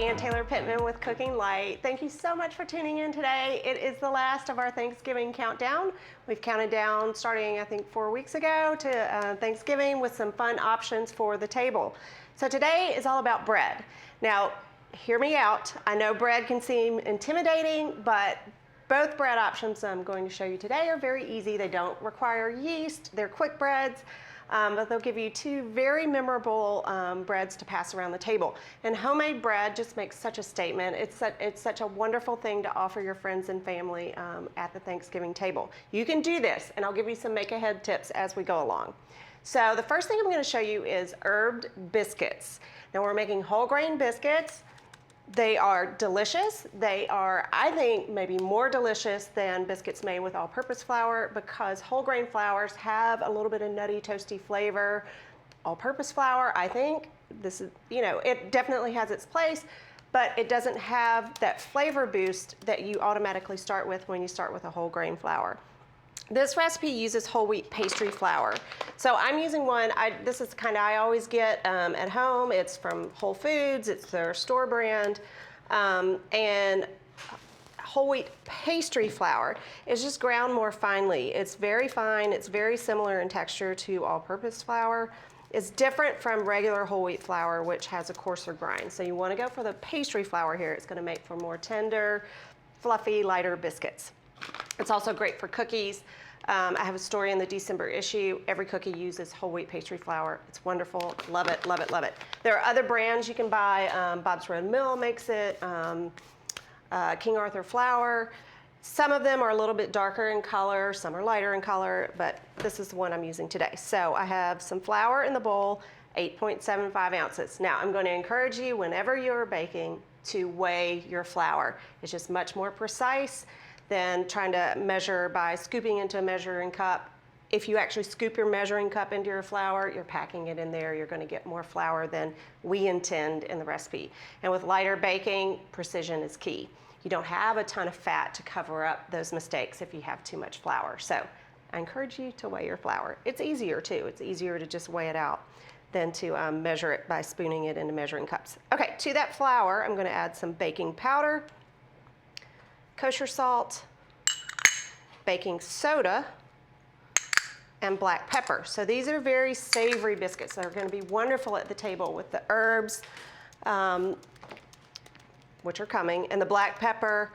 Aunt Taylor Pittman with Cooking Light. Thank you so much for tuning in today. It is the last of our Thanksgiving countdown. We've counted down starting I think 4 weeks ago to Thanksgiving with some fun options for the table. So today is all about bread. Now, hear me out. I know bread can seem intimidating, but both bread options I'm going to show you today are very easy. They don't require yeast. They're quick breads. But they'll give you two very memorable breads to pass around the table. And homemade bread just makes such a statement. It's such a wonderful thing to offer your friends and family at the Thanksgiving table. You can do this, and I'll give you some make-ahead tips as we go along. So the first thing I'm going to show you is herbed biscuits. Now we're making whole grain biscuits. They are delicious. They are, I think, maybe more delicious than biscuits made with all-purpose flour because whole grain flours have a little bit of nutty, toasty flavor. All-purpose flour, I think, this is, it definitely has its place, but it doesn't have that flavor boost that you automatically start with when you start with a whole grain flour. This recipe uses whole wheat pastry flour. So I'm using one, this is the kind I always get at home. It's from Whole Foods, it's their store brand. And whole wheat pastry flour is just ground more finely. It's very fine, it's very similar in texture to all-purpose flour. It's different from regular whole wheat flour, which has a coarser grind. So you want to go for the pastry flour here. It's going to make for more tender, fluffy, lighter biscuits. It's also great for cookies. I have a story in the December issue. Every cookie uses whole wheat pastry flour. It's wonderful. Love it, love it, love it. There are other brands you can buy. Bob's Red Mill makes it. King Arthur flour. Some of them are a little bit darker in color. Some are lighter in color, but this is the one I'm using today. So I have some flour in the bowl, 8.75 ounces. Now I'm going to encourage you whenever you're baking to weigh your flour. It's just much more precise than trying to measure by scooping into a measuring cup. If you actually scoop your measuring cup into your flour, you're packing it in there, you're going to get more flour than we intend in the recipe. And with lighter baking, precision is key. You don't have a ton of fat to cover up those mistakes if you have too much flour. So I encourage you to weigh your flour. It's easier too. It's easier to just weigh it out than to measure it by spooning it into measuring cups. Okay, to that flour, I'm going to add some baking powder, kosher salt, baking soda, and black pepper. So these are very savory biscuits. They're going to be wonderful at the table with the herbs, which are coming, and the black pepper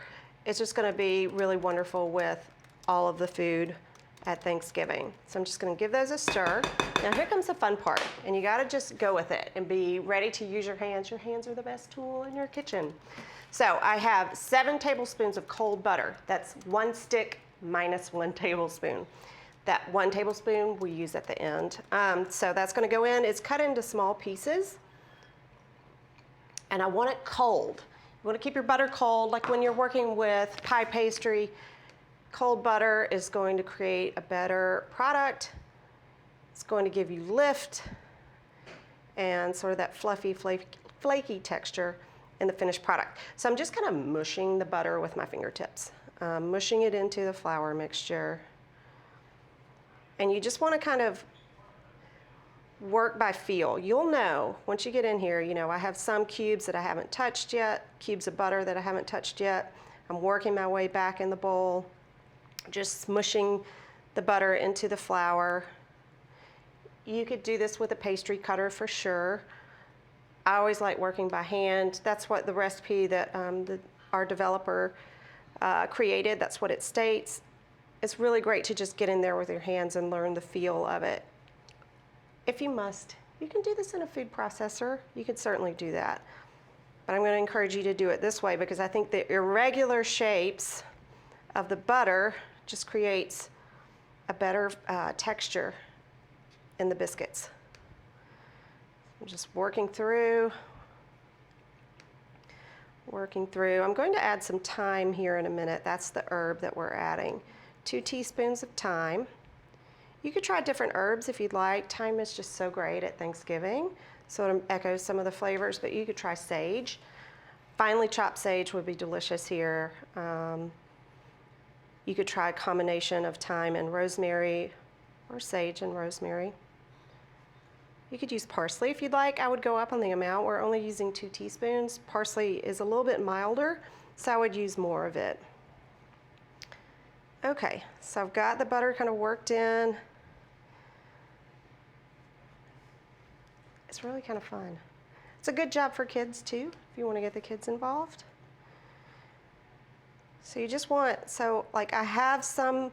is just going to be really wonderful with all of the food at Thanksgiving. So I'm just going to give those a stir. Now here comes the fun part, and you got to just go with it and be ready to use your hands. Your hands are the best tool in your kitchen. So I have 7 tablespoons of cold butter. That's 1 stick minus 1 tablespoon. That 1 tablespoon we use at the end. So that's going to go in. It's cut into small pieces. And I want it cold. You want to keep your butter cold. Like when you're working with pie pastry, cold butter is going to create a better product. It's going to give you lift and sort of that fluffy, flaky texture in the finished product. So I'm just kind of mushing the butter with my fingertips, mushing it into the flour mixture. And you just want to kind of work by feel. You'll know once you get in here, I have some cubes that I haven't touched yet, cubes of butter that I haven't touched yet. I'm working my way back in the bowl, just smushing the butter into the flour. You could do this with a pastry cutter for sure. I always like working by hand. That's what the recipe that our developer created, that's what it states. It's really great to just get in there with your hands and learn the feel of it. If you must, you can do this in a food processor. You could certainly do that. But I'm going to encourage you to do it this way because I think the irregular shapes of the butter just creates a better texture in the biscuits. I'm just working through. I'm going to add some thyme here in a minute. That's the herb that we're adding. 2 teaspoons of thyme. You could try different herbs if you'd like. Thyme is just so great at Thanksgiving, so it echoes some of the flavors, but you could try sage. Finely chopped sage would be delicious here. You could try a combination of thyme and rosemary, or sage and rosemary. You could use parsley if you'd like. I would go up on the amount. We're only using 2 teaspoons. Parsley is a little bit milder, so I would use more of it. Okay, so I've got the butter kind of worked in. It's really kind of fun. It's a good job for kids too, if you want to get the kids involved. So you just want, so like I have some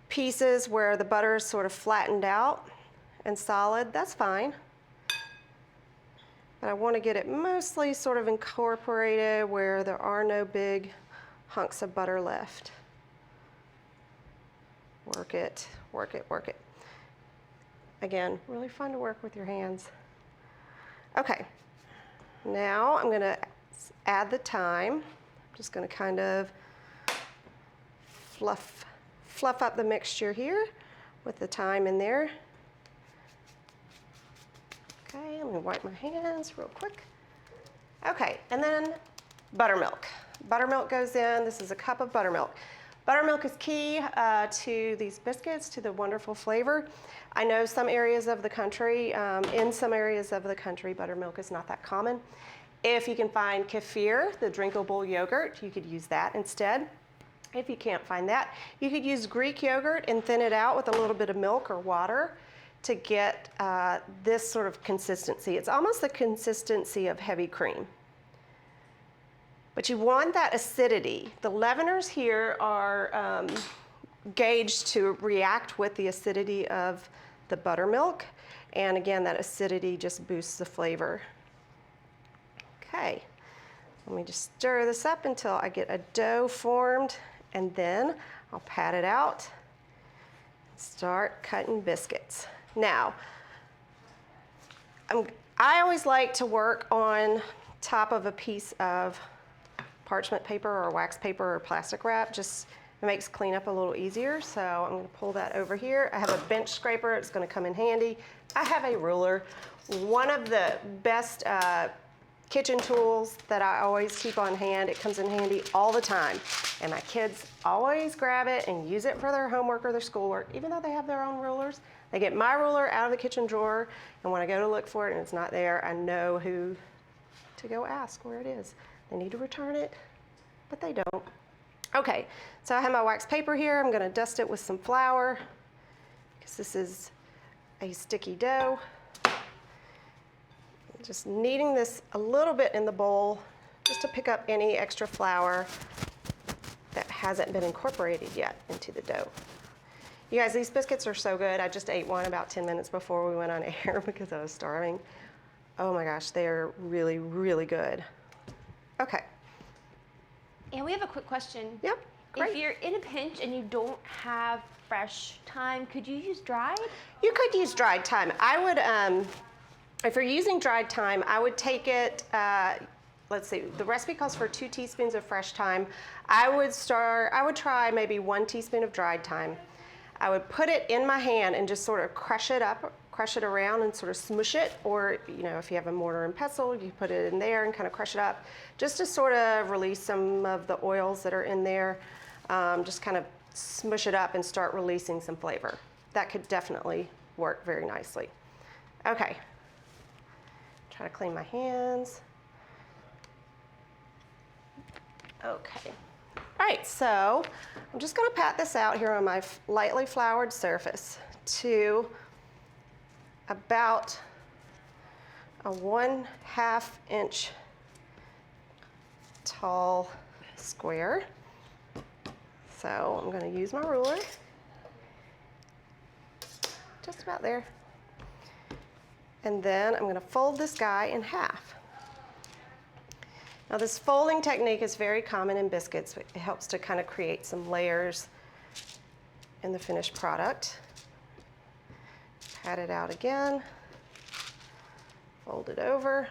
pieces where the butter is sort of flattened out and solid, that's fine. But I want to get it mostly sort of incorporated where there are no big hunks of butter left. Work it, work it, work it. Again, really fun to work with your hands. Okay, now I'm going to add the thyme. I'm just going to kind of fluff up the mixture here with the thyme in there. Okay, let me wipe my hands real quick. Okay, and then buttermilk. Buttermilk goes in. This is a cup of buttermilk. Buttermilk is key to these biscuits, to the wonderful flavor. I know some areas of the country, in some areas of the country, buttermilk is not that common. If you can find kefir, the drinkable yogurt, you could use that instead. If you can't find that, you could use Greek yogurt and thin it out with a little bit of milk or water to get this sort of consistency. It's almost the consistency of heavy cream. But you want that acidity. The leaveners here are gauged to react with the acidity of the buttermilk. And again, that acidity just boosts the flavor. Okay, let me just stir this up until I get a dough formed, and then I'll pat it out and start cutting biscuits. Now, I always like to work on top of a piece of parchment paper or wax paper or plastic wrap. Just it makes cleanup a little easier. So I'm going to pull that over here. I have a bench scraper. It's going to come in handy. I have a ruler. One of the best kitchen tools that I always keep on hand. It comes in handy all the time. And my kids always grab it and use it for their homework or their schoolwork, even though they have their own rulers. They get my ruler out of the kitchen drawer, and when I go to look for it and it's not there, I know who to go ask where it is. They need to return it, but they don't. Okay, so I have my wax paper here. I'm gonna dust it with some flour because this is a sticky dough. Just kneading this a little bit in the bowl just to pick up any extra flour that hasn't been incorporated yet into the dough. You guys, these biscuits are so good. I just ate one about 10 minutes before we went on air because I was starving. Oh my gosh, they are really, really good. Okay. And we have a quick question. Yep, great. If you're in a pinch and you don't have fresh thyme, could you use dried? You could use dried thyme. I would, if you're using dried thyme, I would take it, let's see, the recipe calls for 2 teaspoons of fresh thyme. I would try maybe 1 teaspoon of dried thyme. I would put it in my hand and just sort of crush it up, crush it around and sort of smush it, or you know, if you have a mortar and pestle, you put it in there and kind of crush it up, just to sort of release some of the oils that are in there. Just kind of smush it up and start releasing some flavor. That could definitely work very nicely. Okay, try to clean my hands. Okay. All right, so I'm just going to pat this out here on my lightly floured surface to about a 1/2 inch tall square. So I'm going to use my ruler, just about there. And then I'm going to fold this guy in half. Now this folding technique is very common in biscuits. It helps to kind of create some layers in the finished product. Pat it out again, fold it over.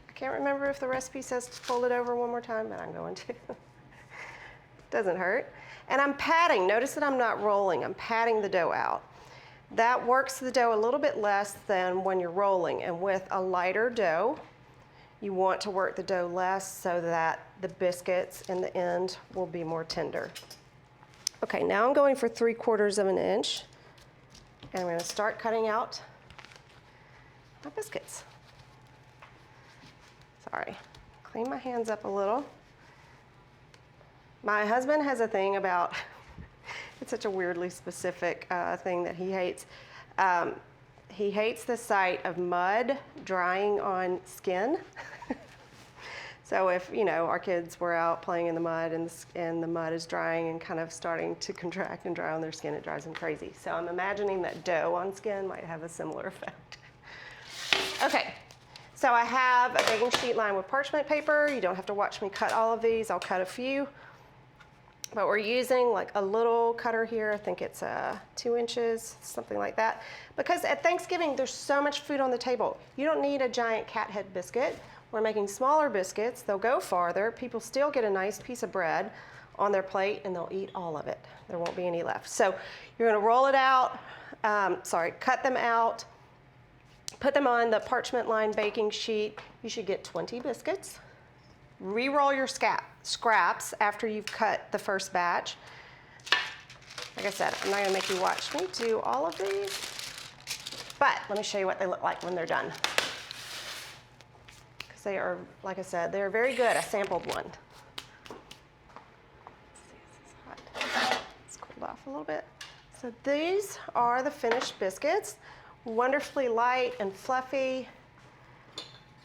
I can't remember if the recipe says to fold it over one more time, but I'm going to. Doesn't hurt. And I'm patting. Notice that I'm not rolling. I'm patting the dough out. That works the dough a little bit less than when you're rolling. And with a lighter dough, you want to work the dough less so that the biscuits in the end will be more tender. Okay, now I'm going for 3/4 of an inch. And I'm going to start cutting out my biscuits. Sorry, clean my hands up a little. My husband has a thing about, it's such a weirdly specific thing that he hates. He hates the sight of mud drying on skin. So if, you know, our kids were out playing in the mud and the mud is drying and kind of starting to contract and dry on their skin, it drives them crazy. So I'm imagining that dough on skin might have a similar effect. Okay, so I have a baking sheet lined with parchment paper. You don't have to watch me cut all of these. I'll cut a few. But we're using like a little cutter here. I think it's 2 inches, something like that. Because at Thanksgiving, there's so much food on the table. You don't need a giant cat head biscuit. We're making smaller biscuits. They'll go farther. People still get a nice piece of bread on their plate and they'll eat all of it. There won't be any left. So you're gonna roll it out, cut them out, put them on the parchment lined baking sheet. You should get 20 biscuits. Re-roll your scraps after you've cut the first batch. Like I said, I'm not gonna make you watch me do all of these, but let me show you what they look like when they're done. Because they are, like I said, they're very good. I sampled one. Let's see, this is hot. It's cooled off a little bit. So these are the finished biscuits. Wonderfully light and fluffy.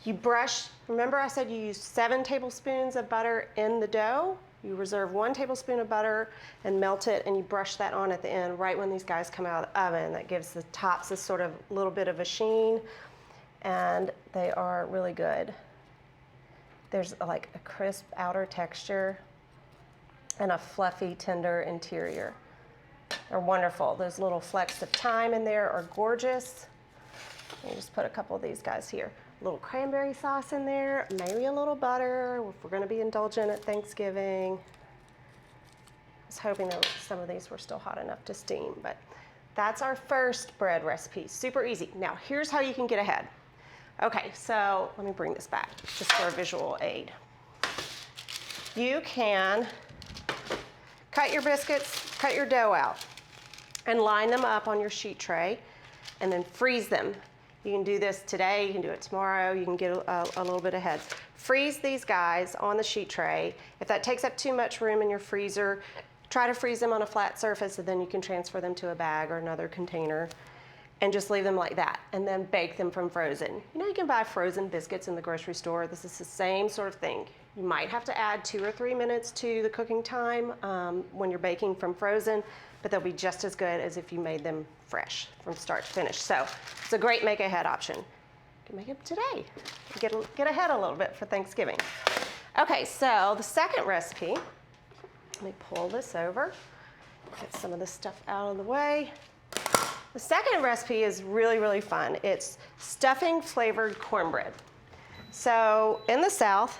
You brush, remember I said you use 7 tablespoons of butter in the dough? You reserve 1 tablespoon of butter and melt it, and you brush that on at the end right when these guys come out of the oven. That gives the tops a sort of little bit of a sheen, and they are really good. There's like a crisp outer texture and a fluffy, tender interior. They're wonderful. Those little flecks of thyme in there are gorgeous. Let me just put a couple of these guys here. A little cranberry sauce in there, maybe a little butter if we're gonna be indulgent at Thanksgiving. I was hoping that some of these were still hot enough to steam, but that's our first bread recipe. Super easy. Now here's how you can get ahead. Okay, so let me bring this back just for a visual aid. You can cut your biscuits, cut your dough out, and line them up on your sheet tray, and then freeze them. You can do this today, you can do it tomorrow, you can get a little bit ahead. Freeze these guys on the sheet tray. If that takes up too much room in your freezer, try to freeze them on a flat surface, and then you can transfer them to a bag or another container and just leave them like that, and then bake them from frozen. You know, you can buy frozen biscuits in the grocery store. This is the same sort of thing. You might have to add 2 or 3 minutes to the cooking time when you're baking from frozen, but they'll be just as good as if you made them fresh from start to finish. So it's a great make ahead option. You can make it today. Get ahead a little bit for Thanksgiving. Okay, so the second recipe, let me pull this over, get some of this stuff out of the way. The second recipe is really, really fun. It's stuffing flavored cornbread. So in the South,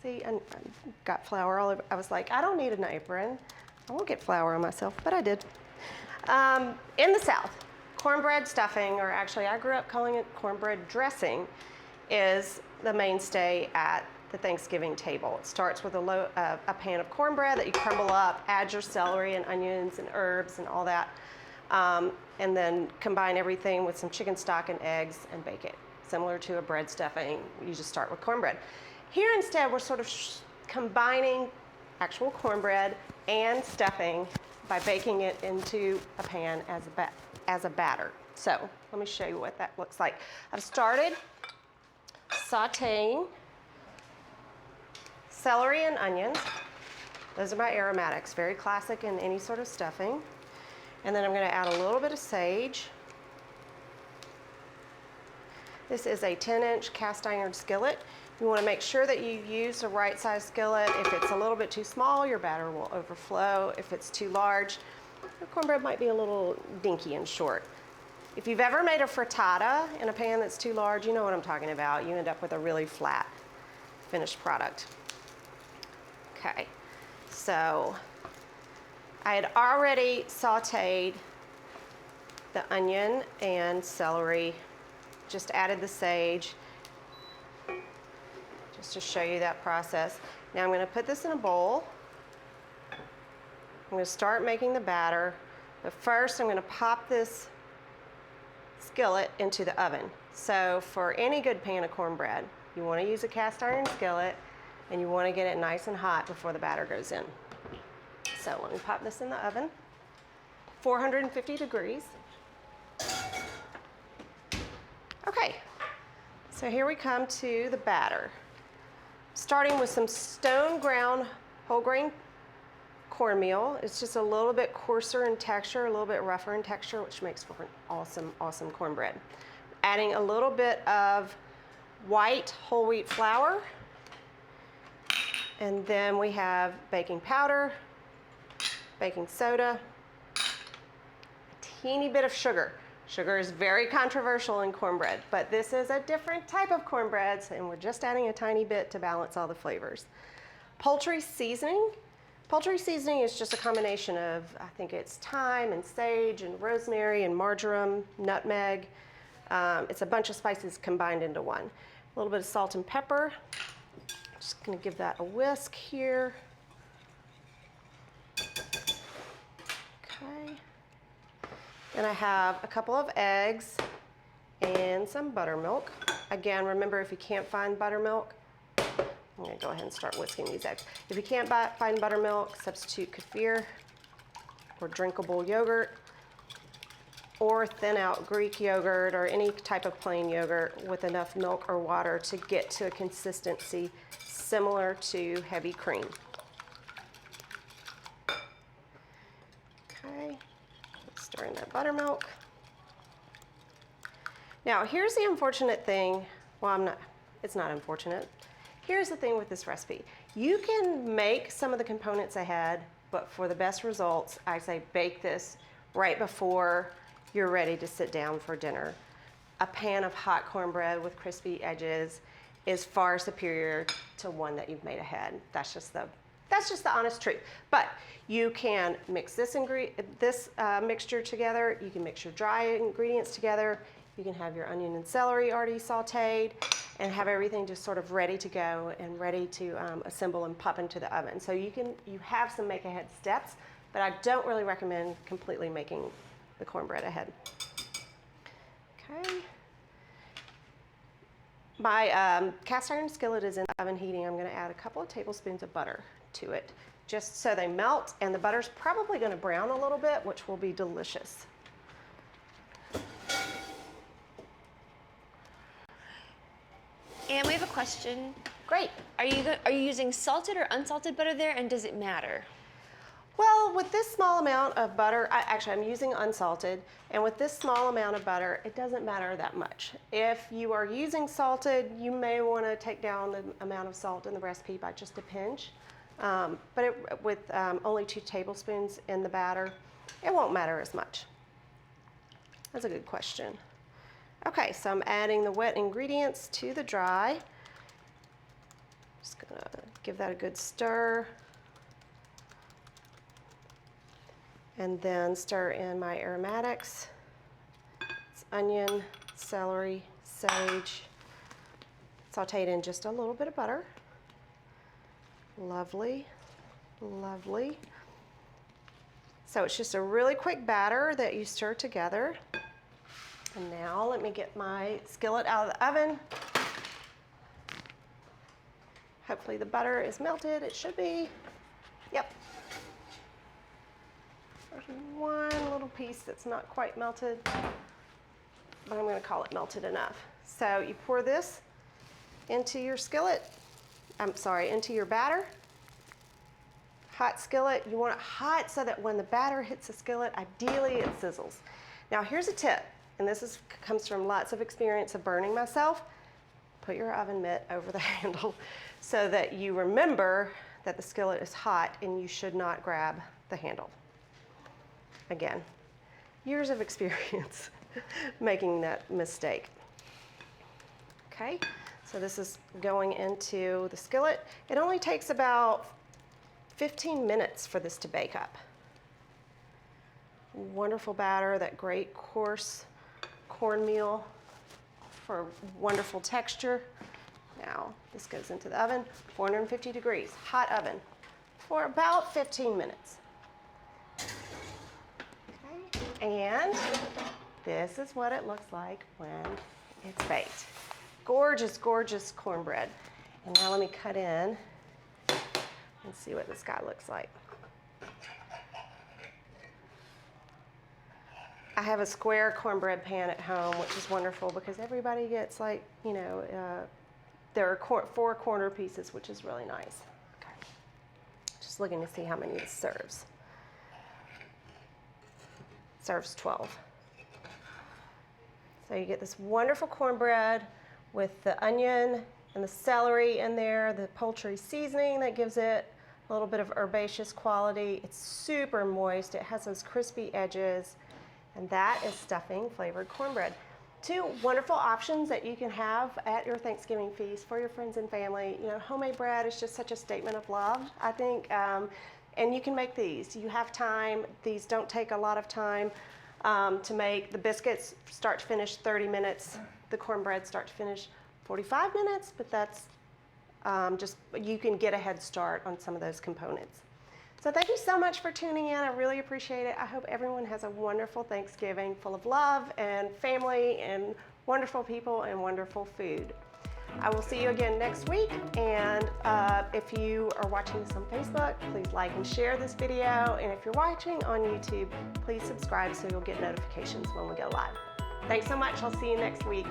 see, I got flour all over. I was like, I don't need an apron. I won't get flour on myself, but I did. In the South, cornbread stuffing, or actually I grew up calling it cornbread dressing, is the mainstay at the Thanksgiving table. It starts with a pan of cornbread that you crumble up, add your celery and onions and herbs and all that, and then combine everything with some chicken stock and eggs and bake it. Similar to a bread stuffing, you just start with cornbread. Here instead, we're sort of combining actual cornbread and stuffing by baking it into a pan as a batter. So let me show you what that looks like. I've started sauteing celery and onions. Those are my aromatics, very classic in any sort of stuffing. And then I'm going to add a little bit of sage. This is a 10-inch cast iron skillet. You want to make sure that you use the right size skillet. If it's a little bit too small, your batter will overflow. If it's too large, your cornbread might be a little dinky and short. If you've ever made a frittata in a pan that's too large, you know what I'm talking about. You end up with a really flat finished product. Okay, so I had already sauteed the onion and celery, just added the sage, just to show you that process. Now I'm going to put this in a bowl. I'm going to start making the batter, but first I'm going to pop this skillet into the oven. So for any good pan of cornbread, you want to use a cast iron skillet and you want to get it nice and hot before the batter goes in. So let me pop this in the oven, 450 degrees. Okay, so here we come to the batter. Starting with some stone ground whole grain cornmeal. It's just a little bit coarser in texture, a little bit rougher in texture, which makes for an awesome, awesome cornbread. Adding a little bit of white whole wheat flour. And then we have baking powder, baking soda, a teeny bit of sugar. Sugar is very controversial in cornbread, but this is a different type of cornbread, and we're just adding a tiny bit to balance all the flavors. Poultry seasoning. Poultry seasoning is just a combination of, I think it's thyme and sage and rosemary and marjoram, nutmeg. It's a bunch of spices combined into one. A little bit of salt and pepper. Just gonna give that a whisk here. Okay. Then I have a couple of eggs and some buttermilk. Again, remember, if you can't find buttermilk, I'm gonna go ahead and start whisking these eggs. If you can't find buttermilk, substitute kefir or drinkable yogurt, or thin out Greek yogurt or any type of plain yogurt with enough milk or water to get to a consistency similar to heavy cream. Okay, stir in that buttermilk. Now here's the unfortunate thing, well it's not unfortunate. Here's the thing with this recipe. You can make some of the components ahead, but for the best results, I say bake this right before you're ready to sit down for dinner. A pan of hot cornbread with crispy edges is far superior to one that you've made ahead. That's just the honest truth. But you can mix this mixture together. You can mix your dry ingredients together. You can have your onion and celery already sauteed and have everything just sort of ready to go and ready to assemble and pop into the oven. So you have some make ahead steps, but I don't really recommend completely making the cornbread ahead. Okay. My cast iron skillet is in the oven heating. I'm going to add a couple of tablespoons of butter to it, just so they melt, and the butter's probably going to brown a little bit, which will be delicious. And we have a question. Great. Are you using salted or unsalted butter there, and does it matter? Well, with this small amount of butter, I'm using unsalted, and with this small amount of butter, it doesn't matter that much. If you are using salted, you may want to take down the amount of salt in the recipe by just a pinch. With only 2 tablespoons in the batter, it won't matter as much. That's a good question. Okay, so I'm adding the wet ingredients to the dry. Just gonna give that a good stir. And then stir in my aromatics. It's onion, celery, sage. Sauteed in just a little bit of butter. Lovely, lovely. So it's just a really quick batter that you stir together. And now let me get my skillet out of the oven. Hopefully the butter is melted. It should be. Yep. There's one little piece that's not quite melted, but I'm going to call it melted enough. So you pour this into your skillet, into your batter. Hot skillet, you want it hot so that when the batter hits the skillet, ideally it sizzles. Now here's a tip, and this comes from lots of experience of burning myself. Put your oven mitt over the handle so that you remember that the skillet is hot and you should not grab the handle. Again, years of experience making that mistake. Okay, so this is going into the skillet. It only takes about 15 minutes for this to bake up. Wonderful batter, that great coarse cornmeal for wonderful texture. Now this goes into the oven, 450 degrees, hot oven, for about 15 minutes. And this is what it looks like when it's baked. Gorgeous, gorgeous cornbread. And now let me cut in and see what this guy looks like. I have a square cornbread pan at home, which is wonderful because everybody gets like, you know, there are 4 corner pieces, which is really nice. Okay. Just looking to see how many this serves. Serves 12. So you get this wonderful cornbread with the onion and the celery in there, the poultry seasoning that gives it a little bit of herbaceous quality. It's super moist. It has those crispy edges, and that is stuffing flavored cornbread. 2 wonderful options that you can have at your Thanksgiving feast for your friends and family. You know, homemade bread is just such a statement of love, I think, and you can make these. You have time. These don't take a lot of time to make. The biscuits start to finish 30 minutes. The cornbread start to finish 45 minutes, but that's just, you can get a head start on some of those components. So thank you so much for tuning in. I really appreciate it. I hope everyone has a wonderful Thanksgiving full of love and family and wonderful people and wonderful food. I will see you again next week. And if you are watching this on Facebook, please like and share this video. And if you're watching on YouTube, please subscribe so you'll get notifications when we go live. Thanks so much. I'll see you next week.